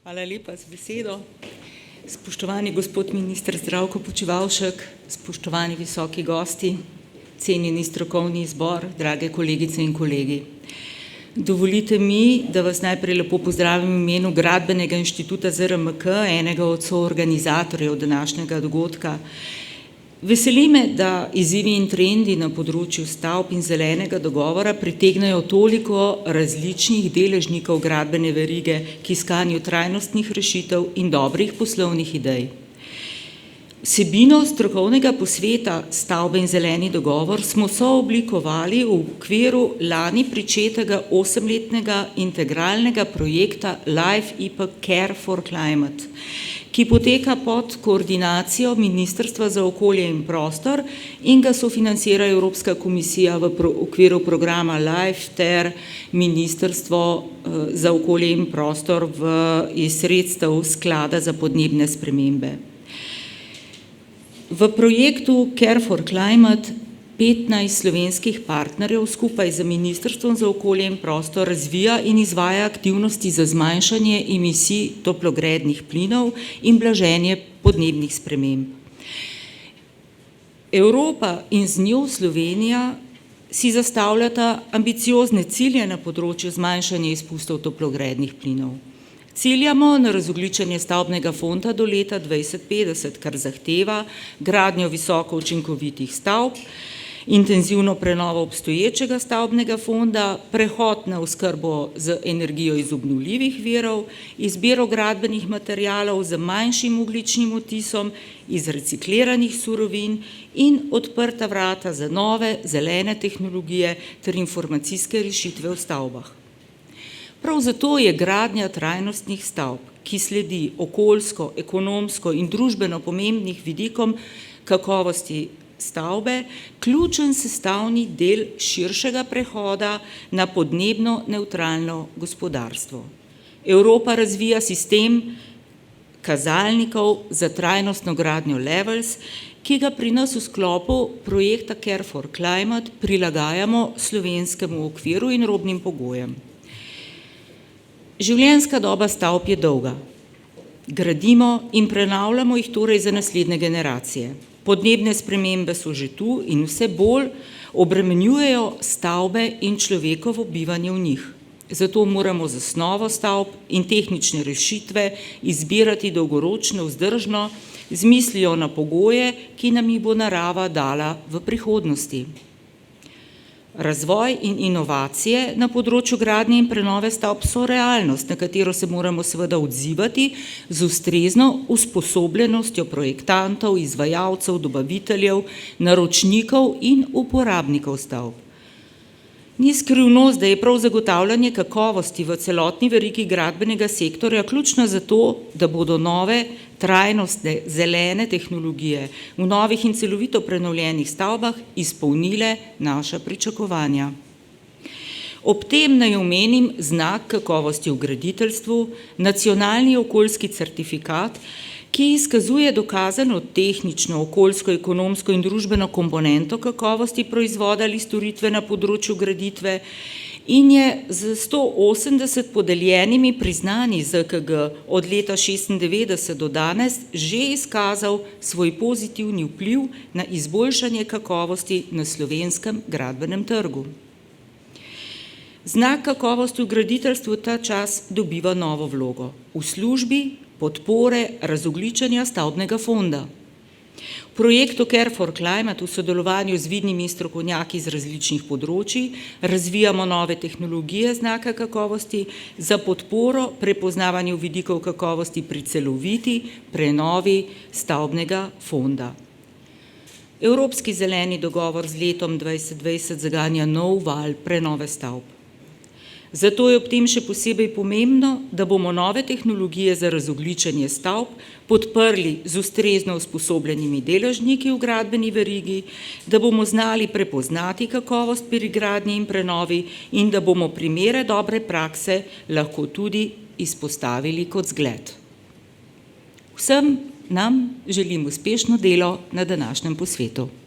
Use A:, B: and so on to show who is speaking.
A: Hvala lepa za besedo. Spoštovani gospod minister Zdravko Počivalšek, spoštovani visoki gosti, cenjeni strokovni zbor, drage kolegice in kolegi. Dovolite mi, da vas najprej lepo pozdravim v imenu Gradbenega inštituta ZRMK, enega od soorganizatorjev današnjega dogodka. Veseli me, da izzivi in trendi na področju stavb in zelenega dogovora pritegnajo toliko različnih deležnikov gradbene verige k iskanju trajnostnih rešitev in dobrih poslovnih idej. Vsebino strokovnega posveta Stavbe in zeleni dogovor smo sooblikovali v okviru lani pričetega 8-letnega integralnega projekta Life IPA Care for Climate, ki poteka pod koordinacijo Ministrstva za okolje in prostor in ga sofinancira Evropska komisija v okviru programa Life ter Ministrstvo za okolje in prostor iz sredstev Sklada za podnebne spremembe. V projektu Care for Climate 15 slovenskih partnerjev skupaj z Ministrstvom za okolje in prostor razvija in izvaja aktivnosti za zmanjšanje emisij toplogrednih plinov in blaženje podnebnih sprememb. Evropa in z njo Slovenija si zastavljata ambiciozne cilje na področju zmanjšanja izpustov toplogrednih plinov. Ciljamo na razogljičenje stavbnega fonda do leta 2050, kar zahteva gradnjo visoko učinkovitih stavb, intenzivno prenovo obstoječega stavbnega fonda, prehod na oskrbo z energijo iz obnovljivih virov, izbiro gradbenih materialov z manjšim ogljičnim odtisom iz recikliranih surovin in odprta vrata za nove zelene tehnologije ter informacijske rešitve v stavbah. Prav zato je gradnja trajnostnih stavb, ki sledi okoljsko, ekonomsko in družbeno pomembnih vidikom kakovosti stavbe, ključen sestavni del širšega prehoda na podnebno nevtralno gospodarstvo. Evropa razvija sistem kazalnikov za trajnostno gradnjo Levels, ki ga pri nas v sklopu projekta Care for Climate prilagajamo slovenskemu okviru in robnim pogojem. Življenjska doba stavb je dolga. Gradimo in prenavljamo jih torej za naslednje generacije. Podnebne spremembe so že tu in vse bolj obremenjujejo stavbe in človekovo bivanje v njih. Zato moramo zasnovo stavb in tehnične rešitve izbirati dolgoročno vzdržno z mislijo na pogoje, ki nam jih bo narava dala v prihodnosti. Razvoj in inovacije na področju gradnje in prenove stavb so realnost, na katero se moramo seveda odzivati z ustrezno usposobljenostjo projektantov, izvajalcev, dobaviteljev, naročnikov in uporabnikov stavb. Ni skrivnost, da je prav zagotavljanje kakovosti v celotni verigi gradbenega sektorja ključno za to, da bodo nove, trajnostne, zelene tehnologije v novih in celovito prenovljenih stavbah izpolnile naša pričakovanja. Ob tem naj omenim znak kakovosti v graditeljstvu, nacionalni okoljski certifikat, ki izkazuje dokazano tehnično, okoljsko, ekonomsko in družbeno komponento kakovosti proizvoda ali storitve na področju graditve in je z 180 podeljenimi priznanji ZKG od leta 1996 do danes že izkazal svoj pozitivni vpliv na izboljšanje kakovosti na slovenskem gradbenem trgu. Znak kakovosti v graditeljstvu ta čas dobiva novo vlogo v službi podpore razogljičenja stavbnega fonda. V projektu Care for Climate v sodelovanju z vidnimi strokovnjaki z različnih področij razvijamo nove tehnologije znaka kakovosti za podporo prepoznavanju vidikov kakovosti pri celoviti prenovi stavbnega fonda. Evropski zeleni dogovor z letom 2020 zaganja nov val prenove stavb. Zato je ob tem še posebej pomembno, da bomo nove tehnologije za razogljičenje stavb podprli z ustrezno usposobljenimi deležniki v gradbeni verigi, da bomo znali prepoznati kakovost pri gradnji in prenovi in da bomo primere dobre prakse lahko tudi izpostavili kot zgled. Vsem nam želim uspešno delo na današnjem posvetu.